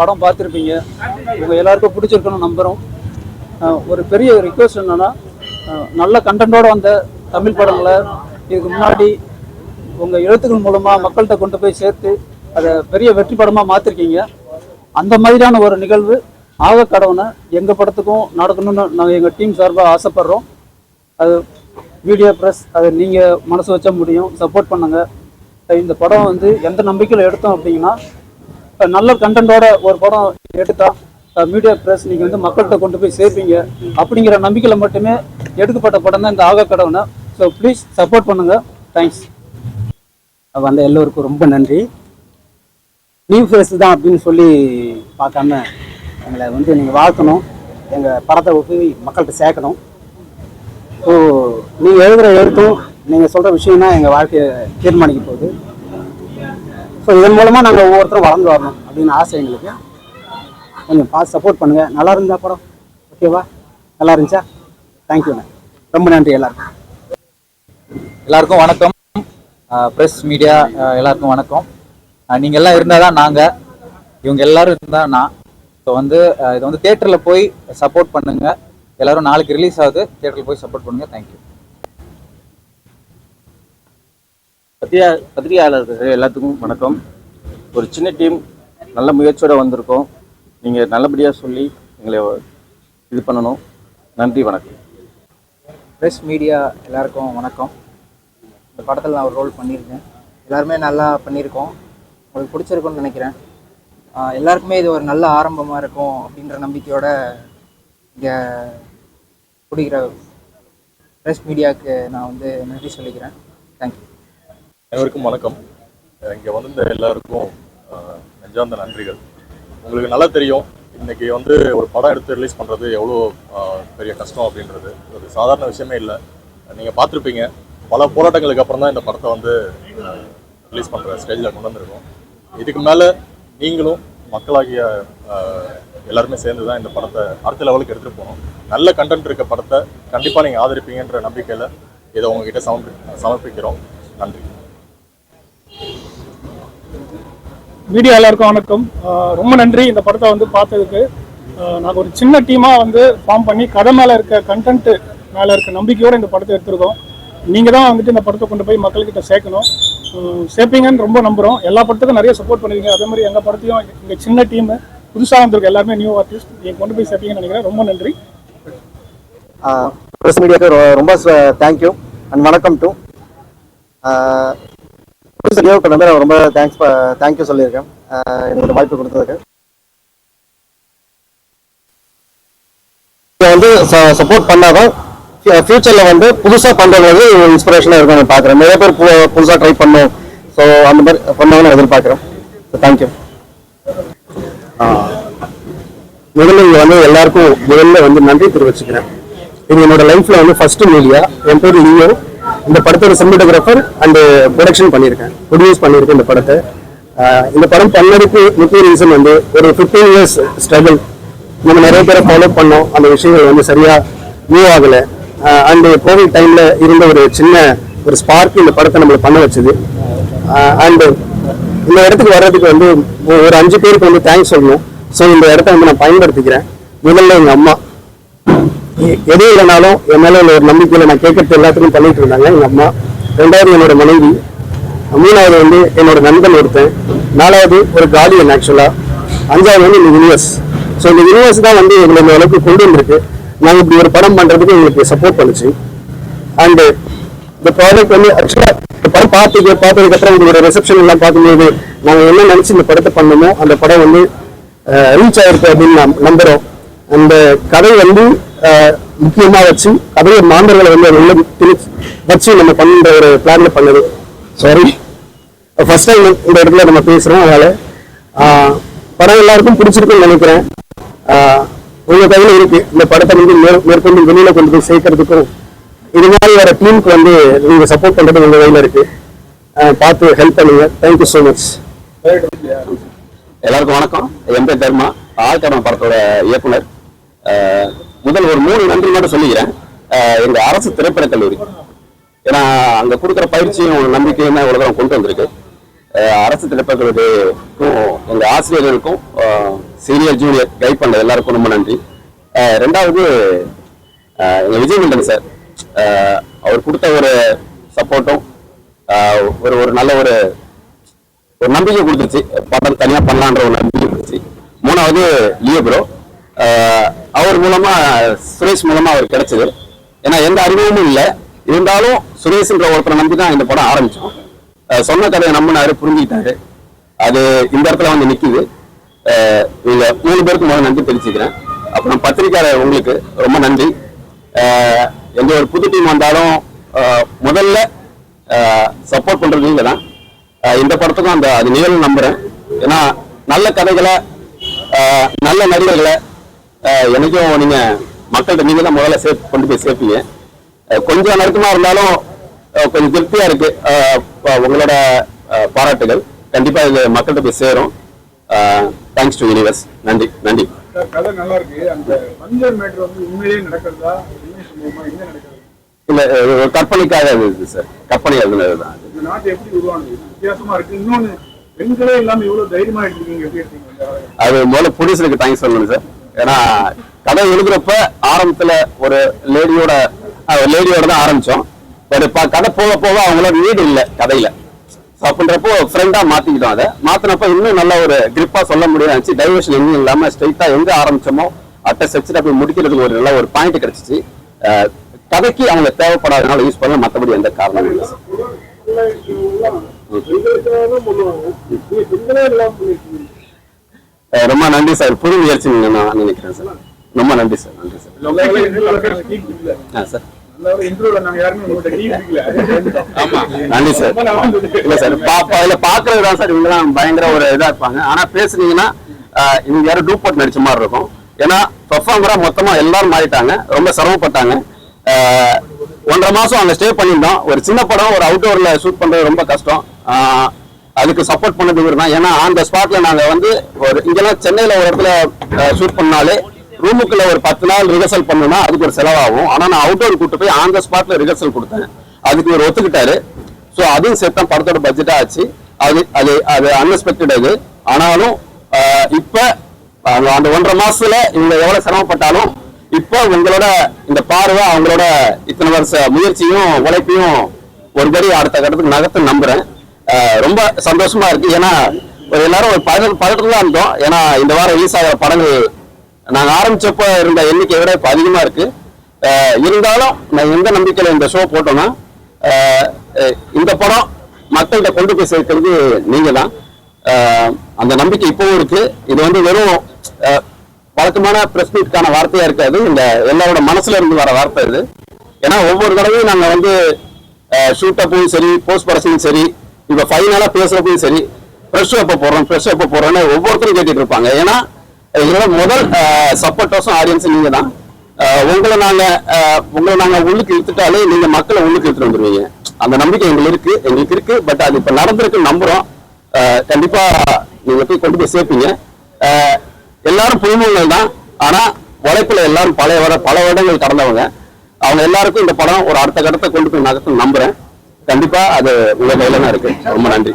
படம் பார்த்துருப்பீங்க. உங்கள் எல்லாருக்கும் பிடிச்சிருக்கணும் நம்புகிறோம். ஒரு பெரிய ரிக்வெஸ்ட் என்னென்னா, நல்ல கண்டென்ட்டோடு வந்த தமிழ் படங்களை இதுக்கு முன்னாடி உங்கள் எழுத்துக்கள் மூலமாக மக்கள்கிட்ட கொண்டு போய் சேர்த்து அதை பெரிய வெற்றி படமாக மாற்றிருக்கீங்க. அந்த மாதிரியான ஒரு நிகழ்வு ஆகக்கடவுனை எங்கள் படத்துக்கும் நடக்கணும்னு நாங்கள் எங்கள் டீம் சார்பாக ஆசைப்பட்றோம். அது மீடியா ப்ரெஸ் அதை நீங்கள் மனசு வச்சா முடியும், சப்போர்ட் பண்ணுங்கள். இந்த படம் வந்து எந்த நம்பிக்கையில் எடுத்தோம் அப்படின்னா, நல்ல கண்டென்ட்டோட ஒரு படம் எடுத்தால் மீடியா ப்ரெஸ் நீங்கள் வந்து மக்கள்கிட்ட கொண்டு போய் சேர்ப்பீங்க அப்படிங்கிற நம்பிக்கையில் மட்டுமே எடுக்கப்பட்ட படம் தான் இந்த ஆகக்கடவுனை. ஸோ ப்ளீஸ் சப்போர்ட் பண்ணுங்கள். தேங்க்ஸ். வந்த எல்லோருக்கும் ரொம்ப நன்றி. நியூ ஃபேஸ் தான் அப்படின்னு சொல்லி பார்க்காம எங்களை வந்து நீங்கள் வாழ்த்தணும், எங்கள் படத்தை போய் மக்கள்கிட்ட சேர்க்கணும். ஸோ நீங்கள் எழுதுகிற எழுத்தும் நீங்கள் சொல்கிற விஷயம் தான் எங்கள் வாழ்க்கையை தீர்மானிக்க போகுது. ஸோ இதன் மூலமாக நாங்கள் ஒவ்வொருத்தரும் வளர்ந்து வரணும் அப்படின்னு ஆசை எங்களுக்கு. கொஞ்சம் பார்த்து சப்போர்ட் பண்ணுங்கள். நல்லா இருந்தா படம் ஓகேவா? நல்லா இருந்துச்சா? தேங்க்யூண்ணே, ரொம்ப நன்றி. எல்லாருக்கும் வணக்கம். ப்ரெஸ் மீடியா எல்லாருக்கும் வணக்கம். நீங்கள் எல்லாம் இருந்தால் தான் நாங்கள், இவங்க எல்லாரும் இருந்தால் நான். ஸோ வந்து இதை வந்து தியேட்டரில் போய் சப்போர்ட் பண்ணுங்கள். எல்லாரும் நாளைக்கு ரிலீஸ் ஆகுது, தியேட்டரில் போய் சப்போர்ட் பண்ணுங்கள். தேங்க்யூ. பத்திரிகையாளர்கள் எல்லாத்துக்கும் வணக்கம். ஒரு சின்ன டீம் நல்ல முயற்சியோடு வந்திருக்கோம். நீங்கள் நல்லபடியாக சொல்லி எங்களை இது பண்ணணும். நன்றி, வணக்கம். ப்ரெஸ் மீடியா எல்லாருக்கும் வணக்கம். இந்த படத்தில் நான் ஒரு ரோல் பண்ணியிருக்கேன். எல்லாருமே நல்லா பண்ணியிருக்கோம். உங்களுக்கு பிடிச்சிருக்குன்னு நினைக்கிறேன். எல்லாருக்குமே இது ஒரு நல்ல ஆரம்பமாக இருக்கும் அப்படின்ற நம்பிக்கையோட இங்கே பிடிக்கிற ப்ரெஸ் மீடியாவுக்கு நான் வந்து நன்றி சொல்லிக்கிறேன். தேங்க்யூ. அனைவருக்கும் வணக்கம். இங்கே வந்து எல்லாருக்கும் நெஞ்சார்ந்த நன்றிகள். உங்களுக்கு நல்லா தெரியும், இன்றைக்கி வந்து ஒரு படம் எடுத்து ரிலீஸ் பண்ணுறது எவ்வளோ பெரிய கஷ்டம் அப்படின்றது ஒரு சாதாரண விஷயமே இல்லை. நீங்கள் பார்த்துருப்பீங்க, பல போராட்டங்களுக்கு அப்புறம் தான் இந்த படத்தை வந்து ரிலீஸ் பண்ணுற ஸ்டேஜில் கொண்டு வந்திருக்கோம். இதுக்கு மேலே நீங்களும் மக்களாகிய எல்லாருமே சேர்ந்து தான் இந்த படத்தை அடுத்த லெவலுக்கு எடுத்துகிட்டு போகணும். நல்ல கண்டென்ட் இருக்க படத்தை கண்டிப்பாக நீங்கள் ஆதரிப்பீங்கன்ற நம்பிக்கையில் இதை உங்ககிட்ட சமர்ப்பிக்கிறோம். நன்றி. மீடியா எல்லாருக்கும் வணக்கம். ரொம்ப நன்றி இந்த படத்தை வந்து பார்த்ததுக்கு. நாங்கள் ஒரு சின்ன டீமாக வந்து ஃபார்ம் பண்ணி கதை மேலே இருக்க கண்டென்ட்டு மேலே இருக்க நம்பிக்கையோடு இந்த படத்தை எடுத்துருக்கோம். நீங்கள் தான் வந்துட்டு இந்த படத்தை கொண்டு போய் மக்கள்கிட்ட சேர்க்கணும். சேர்ப்பீங்கன்னு ரொம்ப நம்புகிறோம். எல்லா படத்துக்கும் நிறைய சப்போர்ட் பண்ணுவீங்க. அதே மாதிரி எங்கள் படத்தையும் இங்கே சின்ன டீமு புதுசாக வந்திருக்கு, எல்லாருமே நியூ ஆர்டிஸ்ட், நீங்கள் கொண்டு போய் சேர்ப்பீங்கன்னு நினைக்கிறேன். ரொம்ப நன்றி. ப்ரெஸ் மீடியாவுக்கு ரொம்ப தேங்க்யூ அண்ட் வணக்கம் டு ரொம்ப தேங்க்யூ சொல்லியிருக்கேன் எனக்கு வாய்ப்பு கொடுத்ததுக்கு. வந்து சப்போர்ட் பண்ணாதான் ஃபியூச்சரில் வந்து புதுசாக பண்ணுறது இன்ஸ்பிரேஷனாக இருக்கும். நான் பார்க்குறேன் நிறைய பேர் புதுசாக ட்ரை பண்ணும். ஸோ அந்த மாதிரி பண்ணாங்கன்னு எதிர்பார்க்குறேன். தேங்க்யூ. முதல்ல இங்கே வந்து எல்லாருக்கும் முதல்ல வந்து நன்றி தெரிவிச்சுக்கிறேன். இது என்னோட லைஃப்பில் வந்து ஃபர்ஸ்ட் மீடியா. என் பேர் லியோ. இந்த படத்தோட சினிமாட்டோகிராஃபர் அண்ட் ப்ரொடக்ஷன் பண்ணியிருக்கேன், ப்ரொடியூஸ் பண்ணியிருக்கேன் இந்த படத்தை. இந்த படம் பண்ணதுக்கு முக்கிய ரீசன் வந்து ஒரு 15 years ஸ்ட்ரகிள். நம்ம நிறைய பேரை ஃபாலோ பண்ணோம், அந்த விஷயங்கள் வந்து சரியாக மூவ் ஆகலை. அண்டு கோவிட் டைமில் இருந்த ஒரு சின்ன ஒரு ஸ்பார்க் இந்த படத்தை நம்மளை பண்ண வச்சுது. அண்டு இந்த இடத்துக்கு வர்றதுக்கு வந்து ஒரு 5 பேருக்கு வந்து தேங்க்ஸ் சொல்லணும். ஸோ இந்த இடத்த வந்து நான் பயன்படுத்திக்கிறேன். முதல்ல எங்கள் அம்மா, எது இல்லைனாலும் என் மேலே ஒரு நம்பிக்கையில் நான் கேட்கறது எல்லாத்துக்கும் பண்ணிட்டு இருந்தாங்க எங்கள் அம்மா. 2வது என்னோட மனைவி. 3வது வந்து என்னோட நண்பன் ஒருத்தன். 4வது ஒரு கார்டியன் ஆக்சுவலாக. 5வது வந்து இந்த யூனிவர்ஸ். ஸோ இந்த யூனிவர்ஸ் தான் வந்து எங்களை இந்த அளவுக்கு கொண்டு வந்திருக்கு. நாங்கள் இப்படி ஒரு படம் பண்ணுறதுக்கு எங்களுக்கு சப்போர்ட் பண்ணுச்சு. அண்டு இந்த ப்ராடக்ட் வந்து ஆக்சுவலாக இந்த படம் பார்த்ததுக்கப்புறம் உங்களோட ரிசப்ஷன் எல்லாம் பார்க்கும்போது நாங்கள் என்ன நினச்சி இந்த படத்தை பண்ணணுமோ அந்த படம் வந்து ரீச் ஆகிருக்கு அப்படின்னு நம்புகிறோம். அந்த கதை வந்து முக்கியமாக வச்சு கதையை மாந்தர்களை வந்து உள்ள வச்சு நம்ம பண்ணுற ஒரு பிளான்ல பண்ணது. சாரி, ஃபர்ஸ்ட் டைம் இந்த இடத்துல நம்ம பேசுகிறோம். அதனால் படம் எல்லாருக்கும் பிடிச்சிருக்குன்னு நினைக்கிறேன். உங்கள் கையில் இருக்கு இந்த படத்தை வந்து மேற்கொண்டு வெளியில் கொண்டு போய் சேர்க்கறதுக்கும் இது மாதிரி வர டீமுக்கு வந்து நீங்கள் சப்போர்ட் பண்ணுறது உங்கள் கையில் இருக்கு. பார்த்து ஹெல்ப் பண்ணுங்க. Thank you so much. எல்லாருக்கும் வணக்கம். என் பேர் தர்மா, ஆழ்கடவுன் படத்தோட இயக்குனர். முதல் ஒரு 3 நன்றி மட்டும் சொல்லிக்கிறேன். எங்கள் அரசு திரைப்படக் கல்லூரி, ஏன்னா அங்கே கொடுக்குற பயிற்சியும் நம்பிக்கையும் தான் இவ்வளோ தூரம் கொண்டு வந்திருக்கு. அரசு திரைப்படக் கல்லூரிக்கும் எங்கள் ஆசிரியர்களுக்கும் சீனியர் ஜூனியர் கைட் பண்ண எல்லாருக்கும் ரொம்ப நன்றி. ரெண்டாவது எங்க விஜயமுண்டன் சார், அவர் கொடுத்த ஒரு சப்போர்ட்டும் ஒரு நல்ல ஒரு நம்பிக்கை கொடுத்துருச்சு, படம் தனியா பண்ணலான்ற ஒரு நம்பிக்கை கொடுத்துச்சு. மூணாவது லியோ ப்ரோ, அவர் மூலமா சுரேஷ் மூலமா அவர் கிடைச்சது. ஏன்னா எந்த அறிமுகமும் இல்லை, இருந்தாலும் சுரேஷ்ன்ற ஒருத்தரை நம்பி தான் இந்த படம் ஆரம்பிச்சோம். சொன்ன கதையை நம்பினாரு, புரிஞ்சுக்கிட்டாரு. அது இந்த இடத்துல வந்து நிக்குது. இவங்க 3 பேருக்கு முதல்ல நன்றி தெரிவிச்சுக்கிறேன். அப்புறம் பத்திரிக்கையாளர் உங்களுக்கு ரொம்ப நன்றி. எந்த ஒரு புது டீம் வந்தாலும் முதல்ல சப்போர்ட் பண்றது நீங்க தான். இந்த படத்துக்கும் அது நிகழ்வு நம்புறேன். ஏன்னா நல்ல கதைகளை, நல்ல நடிகர்களை என்னைக்கும் நீங்க மக்கள்கிட்ட நீங்க தான் முதல்ல கொண்டு போய் சேர்ப்பீங்க. கொஞ்சம் நெருக்கமா இருந்தாலும் கொஞ்சம் திருப்தியா இருக்கு. உங்களோட பாராட்டுகள் கண்டிப்பா இது மக்கள்கிட்ட போய் சேரும். Thanks to universe. நன்றி நன்றி. கதை நல்லா இருக்கு. அந்த மஞ்சள் மேட்டர் வந்து உண்மையிலேயே நடக்கிறதா, என்ன நடக்கிறது? இல்ல, கற்பனைக்காக இது சார், கற்பனை எழுதுனதுதான். இந்த நாட்டு எப்படி உருவானது? வித்தியாசமா இருக்கு. இன்னொன்னு, பெண்களே இல்லாம இவ்வளவு தைரியமா எடுத்துக்கீங்க, எப்படி எடுத்தீங்க? அது முதல்ல ப்ரொடியூசருக்கு தேங்க்ஸ் சொல்லணும் சார். ஏன்னா கதை எழுதுறப்ப ஆரம்பத்துல ஒரு லேடியோட தான் ஆரம்பிச்சோம். கதை போக போக அவங்களோட வீடு இல்லை கதையில. அப்படின்றப்போ ஃப்ரெண்டா மாத்திக்கிட்டோம். அதை மாத்தினப்ப இன்னும் நல்ல ஒரு கிரிப்பா சொல்ல முடியாது. டைவர்ஷன் எங்கேயும் இல்லாம ஸ்ட்ரைட்டா எங்க ஆரம்பிச்சோமோ அட்டை செச்சுட்டு போய் முடிக்கிறதுக்கு ஒரு நல்ல ஒரு பாயிண்ட் கிடைச்சிச்சு. கதைக்கு அவங்க தேவைப்படாதனால யூஸ் பண்ண, மற்றபடி எந்த காரணமும் இல்லை சார். ரொம்ப நன்றி சார். புது முயற்சி நான் நினைக்கிறேன் சார். ரொம்ப நன்றி சார். நன்றி சார். சார் நன்றி சார். இல்ல சார், இதுல பாக்குறதுதான் சார் இவங்க தான் பயங்கர ஒரு இதா இருப்பாங்க. ஆனா பேசுனீங்கன்னா இவங்க யாரும் டூப்போட் நடிச்ச மாதிரி இருக்கும். ஏன்னா பெர்ஃபார்மரா மொத்தமா எல்லாரும் மாறிட்டாங்க, ரொம்ப சிரமப்பட்டாங்க. 1.5 மாசம் அங்க ஸ்டே பண்ணியிருந்தோம். ஒரு சின்ன படம் ஒரு அவுட்டோர்ல ஷூட் பண்றது ரொம்ப கஷ்டம். அதுக்கு சப்போர்ட் பண்ணது இவர் தான். ஏன்னா அந்த ஸ்பாட்ல நாங்க வந்து இங்கெல்லாம் சென்னையில ஒரு இடத்துல ஷூட் பண்ணாலே ரூமுக்குள்ள ஒரு 10 நாள் ரிஹர்சல் பண்ணணும்னா அதுக்கு ஒரு செலவாகும். ஆனா நான் அவுட்டோர் கூட்டு போய் ஆன் த ஸ்பாட்ல ரிஹர்சல் கொடுத்தேன். அதுக்கு ஒரு ஒத்துக்கிட்டாரு. ஸோ அதுவும் சேர்த்தா படத்தோட பட்ஜெட்டா ஆச்சு. அது அன்எக்ஸ்பெக்டட் அது. ஆனாலும் இப்ப அந்த 1.5 மாசத்துல இவங்க எவ்வளவு சிரமப்பட்டாலும் இப்போ உங்களோட இந்த பார்வை, அவங்களோட இத்தனை வருஷ முயற்சியும் உழைப்பையும் ஒரு படி அடுத்த கட்டத்துக்கு நகர்த்து நம்புறேன். ரொம்ப சந்தோஷமா இருக்கு. ஏன்னா எல்லாரும் ஒரு பதட்டத்துல தான் இருந்தோம். ஏன்னா இந்த வாரம் ரிலீஸ் ஆகிற படங்கள் நாங்க ஆரம்பிச்சப்ப இருந்த எண்ணிக்கை விட இப்ப அதிகமா இருக்கு. இருந்தாலும் நான் எந்த நம்பிக்கையில இந்த ஷோ போட்டோம்னா, இந்த படம் மக்கள்கிட்ட கொண்டு போய் சேர்க்கிறது நீங்க தான். அந்த நம்பிக்கை இப்பவும் இருக்கு. இது வந்து வெறும் வழக்கமான பிரஸ் மீட்கான வார்த்தையா இருக்காது. இந்த எல்லாரோட மனசுல இருந்து வர வார்த்தை இது. ஏன்னா ஒவ்வொரு தடவையும் நாங்க வந்து ஷூட் அப்பவும் சரி, போஸ்ட் ப்ரொடக்ஷனும் சரி, இப்ப ஃபைனலா பேசுறப்பவும் சரி, ஃப்ரெஷ் எப்ப போடுறோன்னு ஒவ்வொருத்தரும் கேட்டுட்டு இருப்பாங்க. ஏன்னா எங்களோட முதல் சப்போர்ட்டர்ஸும் ஆடியன்ஸும் நீங்க தான். உங்களை நாங்க உள்ளுக்கு இழுத்துட்டாலே நீங்க மக்களை உள்ளுக்கு இழுத்துட்டு வந்துருவீங்க. அந்த நம்பிக்கை எங்களுக்கு இருக்கு. பட் அது இப்ப நடந்திருக்கு நம்புறோம். கண்டிப்பா நீங்க போய் கொண்டு போய் சேர்ப்பீங்க. எல்லாரும் புதுமுகங்கள் தான். ஆனா உழைப்புல எல்லாரும் பல வருடங்கள் கடந்தவங்க. அவங்க எல்லாருக்கும் இந்த படம் ஒரு அடுத்த கட்டத்தை கொண்டு போய் நகர்த்து நம்புறேன். கண்டிப்பா அது உங்க கையில தான் இருக்கு. ரொம்ப நன்றி.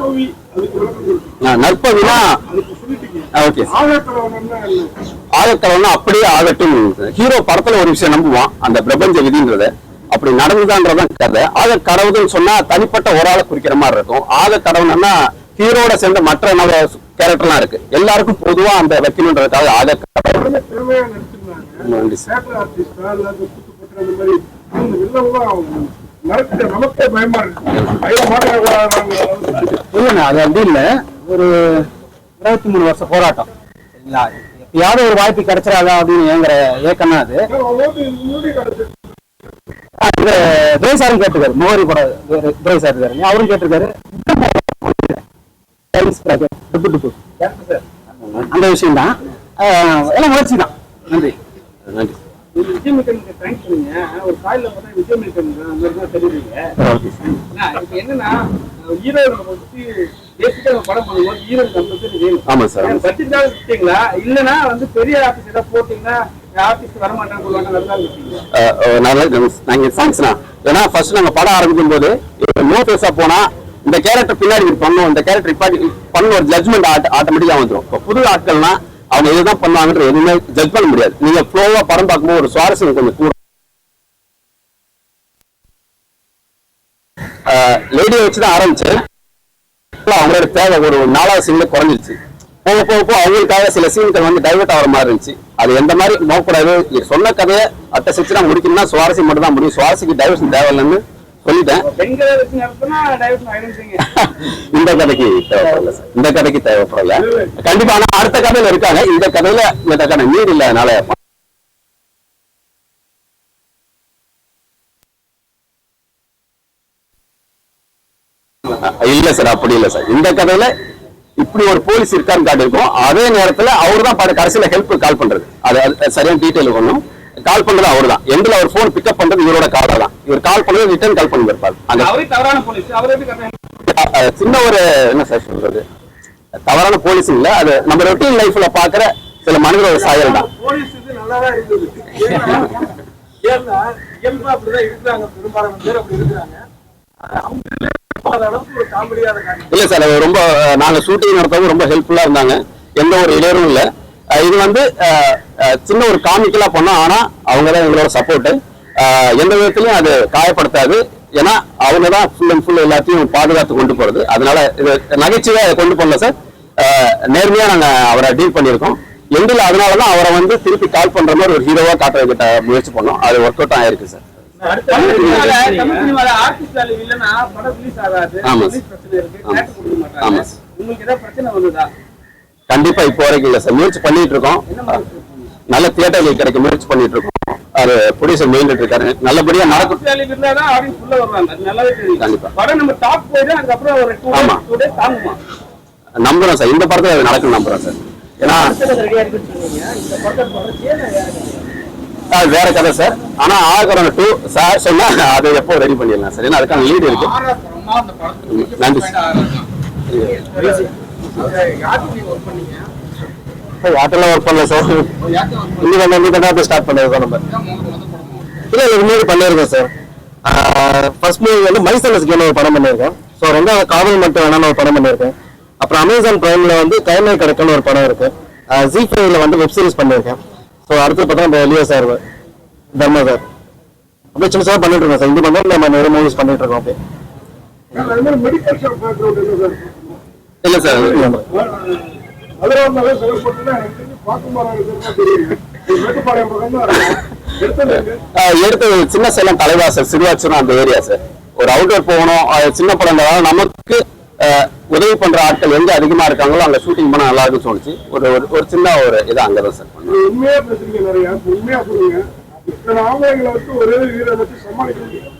நற்பவினா ஓகே, ஆகக்கலவனா அப்படியே ஆகட்டும். ஹீரோ படத்துல ஒரு விஷயம் நம்புவான், அந்த பிரபஞ்ச விதின்றத. அப்படி நடந்துதான்றதான் கதை. ஆக கடவுள்னு சொன்னா தனிப்பட்ட ஒரு ஆளை குறிக்கிற மாதிரி இருக்கும். ஆக கடவுள்னா ஹீரோட சேர்ந்த மற்ற கேரக்டர்லாம் இருக்கு. எல்லாருக்கும் பொதுவா அந்த வைக்கணுன்றதுக்காக ஆக கடவுள். அது அப்படி இல்ல, ஒரு 23 வருஷ போராட்டம். எப்பயாவது ஒரு வாய்ப்பு கிடைச்சிடாதா அப்படின்னு ஏங்குற ஏக்கம்னா அது. துரை சாரும் கேட்டிருக்காரு, மோரி படம் துரை சார் இருக்காரு, அவரும் கேட்டிருக்காரு. அந்த விஷயம் தான், எல்லாம் முயற்சி தான். நன்றி நன்றி. ஆமா சார். இல்லன்னா வந்து பெரிய ஆபீஸ் போட்டீங்கன்னா ஏன்னா ஃபர்ஸ்ட் நாங்க படம் ஆரம்பிக்கும் போது நோ பேஸா போனா இந்த கேரக்டர் பின்னாடி பண்ணும், இந்த கேரக்டர் பண்ண ஒரு ஜட்மெண்ட் ஆட்டோமேட்டிக்கா வந்துடும். இப்போ புது ஆட்கள்னா அவங்க இதுதான் பண்ணுவாங்கன்ற எதுவுமே ஜட்ஜ் பண்ண முடியாது. நீங்க ஃப்ளோவா படம் பார்க்கும்போது ஒரு சுவாரஸ்யம் கொஞ்சம் கூட. லேடியை வச்சுதான் ஆரம்பிச்சேன். அவங்களோட தேவை ஒரு 4வது சீன்ல குறைஞ்சிருச்சு. போக போக போக அவங்களுக்காக சில சீன்கள் வந்து டைவர்ட் ஆகிற மாதிரி இருந்துச்சு. அது எந்த மாதிரி போகக்கூடாது, சொன்ன கதையை அட்டை சிக்ஸ்னா முடிக்கணும்னா சுவாரஸ்யம் மட்டும் தான் முடியும். சுவாரஸ்யக்கு டைவர்ஷன் தேவையில்லைன்னு சொல்லிட்டேன். இந்த கதைக்கு தேவைப்படல சார், இந்த கதைக்கு தேவைப்படல கண்டிப்பா. ஆனா அடுத்த கதையில இருக்காங்க, இந்த கதையில இதற்கான நீர் இல்லாதனால. இல்ல சார், அப்படி இல்ல சார். இந்த கதையில இப்படி ஒரு போலீஸ் இருக்கான்னு காட்டியிருக்கோம். அதே நேரத்துல அவரு தான் கடைசியில ஹெல்ப் கால் பண்றது. அது சரியான டீட்டெயில் பண்ணும். கால் பண்றது அவரு தான். எண்ட்ல அவர் போன் பிக்கப் பண்றது இவரோட காலை தான். இவர் கால் பண்ணது ரிட்டர்ன் கால் பண்ணி இருப்பாரு. சின்ன ஒரு என்ன சார் சொல்றது, தவறான போலீஸ் இல்ல, அது நம்ம ரொட்டீன் லைஃப்ல பாக்குற சில மனிதரோட சாயல் தான். இல்ல சார், ரொம்ப நாங்க ஷூட்டிங் நடத்தவும் ரொம்ப ஹெல்ப்ஃபுல்லா இருந்தாங்க. எந்த ஒரு இடையூறும் இல்ல. இது வந்து சின்ன ஒரு காமிக்கலா பண்ணோம். ஆனா அவங்கதான் எங்களோட சப்போர்ட். எந்த விதத்திலையும் அது காயப்படுத்தாது. ஏன்னா அவங்க தான் ஃபுல் அண்ட் ஃபுல் எல்லாத்தையும் பாதுகாத்து கொண்டு போறது. அதனால இது நகைச்சுவை கொண்டு போகல சார். நேர்மையா நாங்க அவரை டீல் பண்ணியிருக்கோம். எண்டில் அதனாலதான் அவரை வந்து திருப்பி கால் பண்ற மாதிரி ஒரு ஹீரோவா காட்டுறதுக்கிட்ட முயற்சி பண்ணோம். அது ஒர்க் அவுட் ஆயிருக்கு சார். கண்டிப்பா இப்போ வரைக்கும் இல்ல சார், முயற்சி பண்ணிட்டு இருக்கோம். நல்ல தியேட்டர்கள் கிடைக்க முயற்சி பண்ணிட்டு இருக்கோம். அது ப்ரொடியூசர் மெயின்ட்டு இருக்காரு. நல்லபடியா நடக்கும். நம்புறோம் சார், இந்த படத்துல அது நடக்கும் நம்புறோம் சார். ஏன்னா வேற கதை சார். ஆனா ஆகரம் 2 சார் சொன்னா அதை எப்போ ரெடி பண்ணிடலாம் சார். ஏன்னா அதுக்கான லீடு இருக்கு. நன்றி சார். யார்ட்டெல்லாம் ஒர்க் பண்ணல சார். இன்னைக்கு ஸ்டார்ட் பண்ணது சார். நம்ம இல்ல முன்னாடி பண்ணிருக்கோம் சார். ஃபர்ஸ்ட் மூவி வந்து மைசலஸ் கேம் ஒரு படம் பண்ணியிருக்கேன். ஸோ 2வது காவல் மட்டும் வேணான்னு ஒரு படம் பண்ணியிருக்கேன். அப்புறம் அமேசான் பிரைம்ல வந்து கைமை கிடைக்கும்னு ஒரு படம் இருக்கு. ஜி5ல வந்து வெப் சீரிஸ் பண்ணியிருக்கேன். ஸோ அடுத்து பார்த்தா நம்ம எலியா சார், தர்மா சார், அப்படியே சின்ன சார் பண்ணிட்டு இருக்கோம் சார். இந்த மாதிரி நம்ம நிறைய மூவிஸ் பண்ணிட்டு இருக்கோம். அப்படியே இல்ல சார், எடுத்து சின்ன சேலம் தலைவாசல் சிறுவாச்சூர் அந்த ஏரியா சார். ஒரு அவுட்டர் போகணும், சின்ன படம். நமக்கு உதவி பண்ற ஆட்கள் எங்க அதிகமா இருக்காங்களோ அங்க ஷூட்டிங் பண்ண நல்லா இருக்குன்னு தோணுச்சு. ஒரு சின்ன ஒரு இது அங்கதான் சார். உண்மையா பேசுறீங்க, நிறைய உண்மையா சொல்லுங்க. இத்தனை ஆம்பளைங்களை வச்சு ஒரே வீரை வச்சு சமாளிக்க முடியும்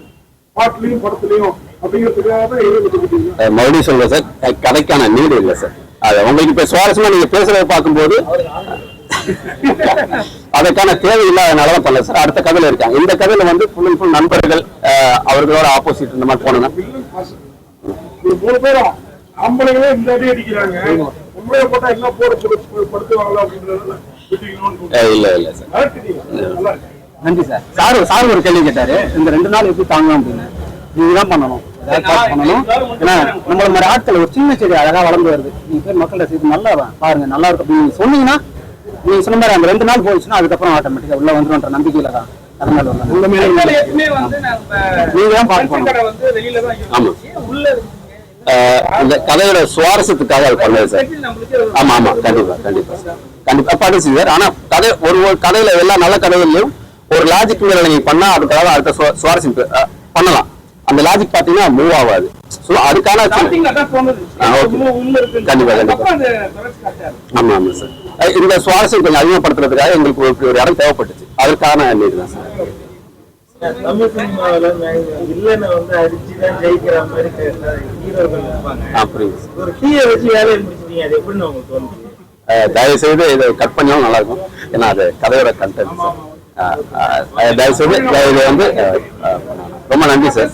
பாட்டுலயும் படத்துலயும் அப்படிங்கிறதுக்காக தான் மறுபடியும் சொல்றேன் சார், கதைக்கான நீடு இல்லை சார். அது உங்களுக்கு இப்ப சுவாரஸ்யமா நீங்க பேசுறத பார்க்கும்போது அதற்கான தேவை இல்லாதனாலதான் பண்ணல சார். அடுத்த கதையில இருக்காங்க. இந்த கதையில வந்து ஃபுல் அண்ட் ஃபுல் நண்பர்கள், அவர்களோட ஆப்போசிட் இந்த மாதிரி போனோம்னா 3 பேரும் ஆம்பளைங்களே இந்த அடி அடிக்கிறாங்க. உண்மையை போட்டா என்ன படுத்துவாங்களா அப்படின்றதுல இல்ல இல்ல சார். நன்றி சார். சார் ஒரு கேள்வி கேட்டாரு, இந்த 2 நாள் எப்படி தாங்கலாம் அப்படின்னு. நீங்க தான் பண்ணணும், பண்ணணும். ஏன்னா நம்மள மாதிரி ஆட்கள் ஒரு சின்ன செடி அழகா வளர்ந்து வருது. நீங்க பேர் மக்கள்கிட்ட செய்து நல்லா பாருங்க, நல்லா இருக்கும் அப்படின்னு சொன்னீங்கன்னா, நீங்க சொன்ன மாதிரி அந்த 2 நாள் போயிடுச்சுன்னா அதுக்கப்புறம் ஆட்டோமேட்டிக்கா உள்ள வந்துடும்ன்ற நம்பிக்கையில தான். அதனால நீங்க தான் பார்க்கணும். ஆமா, இந்த கதையோட சுவாரஸ்யத்துக்காக அது பண்ணது சார். ஆமா ஆமா, கண்டிப்பா கண்டிப்பா கண்டிப்பா பண்ணுச்சு சார். ஆனா கதை ஒரு கதையில எல்லா நல்ல கதைகளையும் ஒரு லாஜிக் நீங்க பண்ணா அதுக்காக அடுத்த சுவாரஸ்யம் பண்ணலாம். அந்த லாஜிக் பாத்தீங்கன்னா மூவ் ஆகாது. சோ அதுக்கான கண்டிப்பா கண்டிப்பா ஆமா ஆமா சார். இந்த சுவாரஸ்யம் கொஞ்சம் அதிகப்படுத்துறதுக்காக எங்களுக்கு ஒரு இடம் தேவைப்பட்டுச்சு. அதற்கான நீடு தான் சார். தமிழ் சினிமாவில வில்லனை வந்து அடிச்சுதான் ஜெயிக்கிற மாதிரி ஹீரோக்கள் இருப்பாங்க. ஒரு ஹீரோ வச்சு வேலையை முடிச்சிட்டீங்க, அது எப்படின்னு உங்களுக்கு தோணுச்சு? தயவு செய்து இதை கட் பண்ணாலும் நல்லா இருக்கும். ஏன்னா அது கதையோட கண்டென்ட். தயவு செய்து இது வந்து ரொம்ப நன்றி சார்.